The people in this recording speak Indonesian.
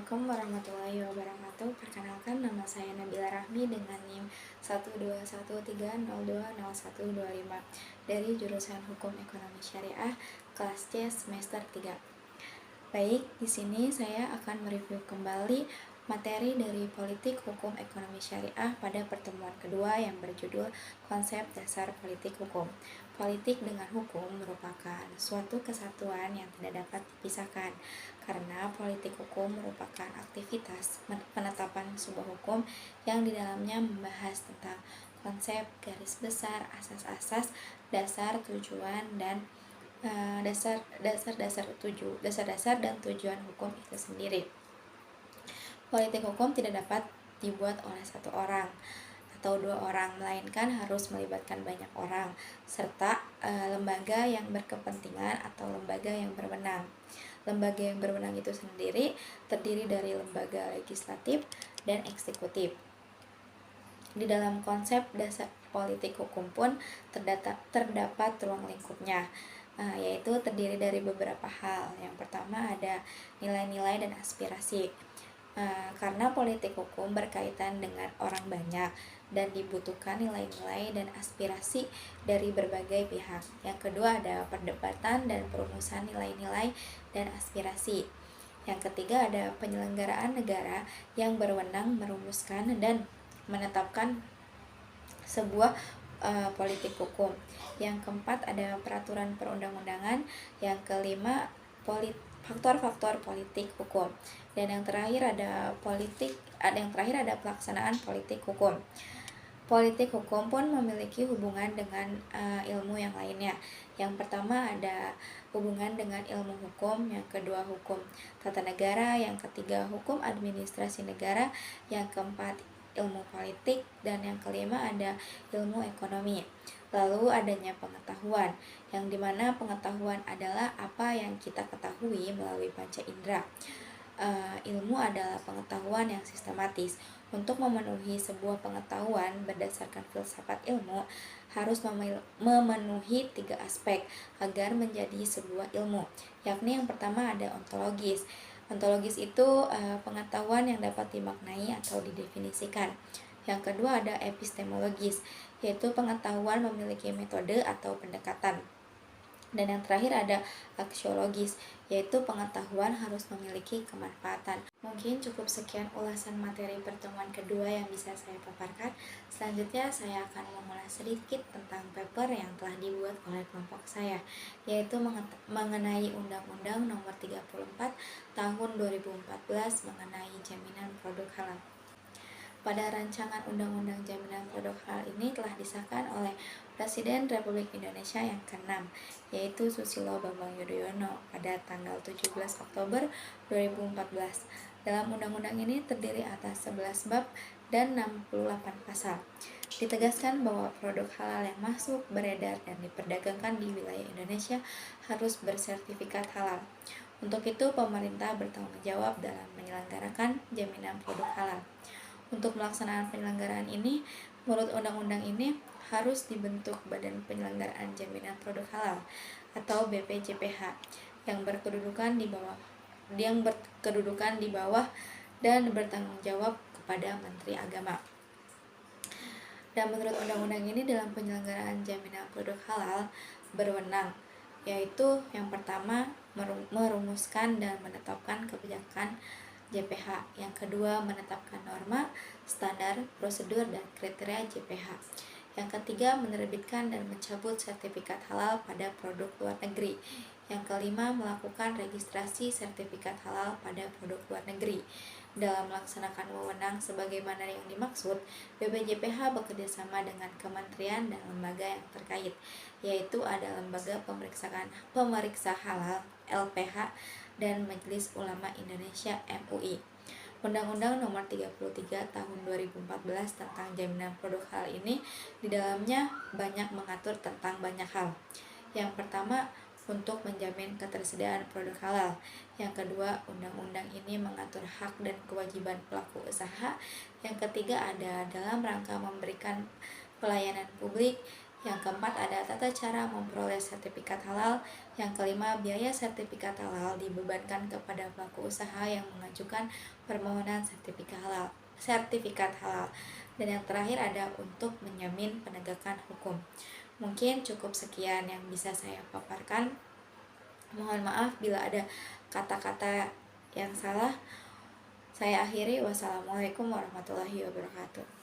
Assalamualaikum warahmatullahi wabarakatuh. Perkenalkan, nama saya Nabila Rahmi dengan NIM 12130202125 dari jurusan Hukum Ekonomi Syariah kelas C semester 3. Baik, di sini saya akan mereview kembali materi dari Politik Hukum Ekonomi Syariah pada pertemuan kedua yang berjudul Konsep Dasar Politik Hukum. Politik dengan hukum merupakan suatu kesatuan yang tidak dapat dipisahkan, karena politik hukum merupakan aktivitas penetapan sebuah hukum yang di dalamnya membahas tentang konsep, garis besar, asas-asas, dasar, tujuan, dan dasar-dasar dan tujuan hukum itu sendiri. Politik hukum tidak dapat dibuat oleh satu orang atau dua orang, melainkan harus melibatkan banyak orang serta lembaga yang berkepentingan atau lembaga yang berwenang. Lembaga yang berwenang itu sendiri terdiri dari lembaga legislatif dan eksekutif. Di dalam konsep dasar politik hukum pun terdapat ruang lingkupnya, yaitu terdiri dari beberapa hal. Yang pertama ada nilai-nilai dan aspirasi. Karena politik hukum berkaitan dengan orang banyak dan dibutuhkan nilai-nilai dan aspirasi dari berbagai pihak. Yang kedua ada perdebatan dan perumusan nilai-nilai dan aspirasi. Yang ketiga ada penyelenggaraan negara yang berwenang merumuskan dan menetapkan sebuah politik hukum. Yang keempat ada peraturan perundang-undangan. Yang kelima faktor-faktor politik hukum, dan yang terakhir ada pelaksanaan politik hukum. Politik hukum pun memiliki hubungan dengan ilmu yang lainnya. Yang pertama ada hubungan dengan ilmu hukum, yang kedua hukum tata negara, yang ketiga hukum administrasi negara, yang keempat ilmu politik, dan yang kelima ada ilmu ekonomi. Lalu adanya pengetahuan, yang dimana pengetahuan adalah apa yang kita ketahui melalui panca indera. Ilmu adalah pengetahuan yang sistematis. Untuk memenuhi sebuah pengetahuan berdasarkan filsafat ilmu harus memenuhi 3 aspek agar menjadi sebuah ilmu, yakni yang pertama ada ontologis. Ontologis itu pengetahuan yang dapat dimaknai atau didefinisikan. Yang kedua ada epistemologis, yaitu pengetahuan memiliki metode atau pendekatan. Dan yang terakhir ada aksiologis, yaitu pengetahuan harus memiliki kemanfaatan. Mungkin cukup sekian ulasan materi pertemuan kedua yang bisa saya paparkan. Selanjutnya saya akan mengulas sedikit tentang paper yang telah dibuat oleh kelompok saya, yaitu mengenai Undang-Undang Nomor 34 Tahun 2014 mengenai jaminan produk halal. Pada rancangan Undang-Undang Jaminan Produk Halal ini telah disahkan oleh Presiden Republik Indonesia yang ke-6, yaitu Susilo Bambang Yudhoyono pada tanggal 17 Oktober 2014. Dalam undang-undang ini terdiri atas 11 bab dan 68 pasal. Ditegaskan bahwa produk halal yang masuk, beredar, dan diperdagangkan di wilayah Indonesia harus bersertifikat halal. Untuk itu, pemerintah bertanggung jawab dalam menyelenggarakan jaminan produk halal. Untuk melaksanaan penyelenggaraan ini, menurut undang-undang ini harus dibentuk Badan Penyelenggaraan Jaminan Produk Halal atau BPJPH yang berkedudukan di bawah dan bertanggung jawab kepada Menteri Agama. Dan menurut undang-undang ini dalam penyelenggaraan jaminan produk halal berwenang, yaitu yang pertama merumuskan dan menetapkan kebijakan JPH, yang kedua menetapkan norma, standar, prosedur, dan kriteria JPH, yang ketiga menerbitkan dan mencabut sertifikat halal pada produk luar negeri, yang kelima melakukan registrasi sertifikat halal pada produk luar negeri. Dalam melaksanakan wewenang sebagaimana yang dimaksud, BPJPH bekerjasama dengan kementerian dan lembaga yang terkait, yaitu ada Lembaga Pemeriksa Halal (LPH) dan Majelis Ulama Indonesia (MUI). Undang-Undang Nomor 33 Tahun 2014 tentang Jaminan Produk Halal ini di dalamnya banyak mengatur tentang banyak hal. Yang pertama, untuk menjamin ketersediaan produk halal. Yang kedua, undang-undang ini mengatur hak dan kewajiban pelaku usaha. Yang ketiga ada dalam rangka memberikan pelayanan publik. Yang keempat ada tata cara memperoleh sertifikat halal. Yang kelima, biaya sertifikat halal dibebankan kepada pelaku usaha yang mengajukan permohonan sertifikat halal. Dan yang terakhir ada untuk menjamin penegakan hukum. Mungkin cukup sekian yang bisa saya paparkan. Mohon maaf bila ada kata-kata yang salah. Saya akhiri. Wassalamualaikum warahmatullahi wabarakatuh.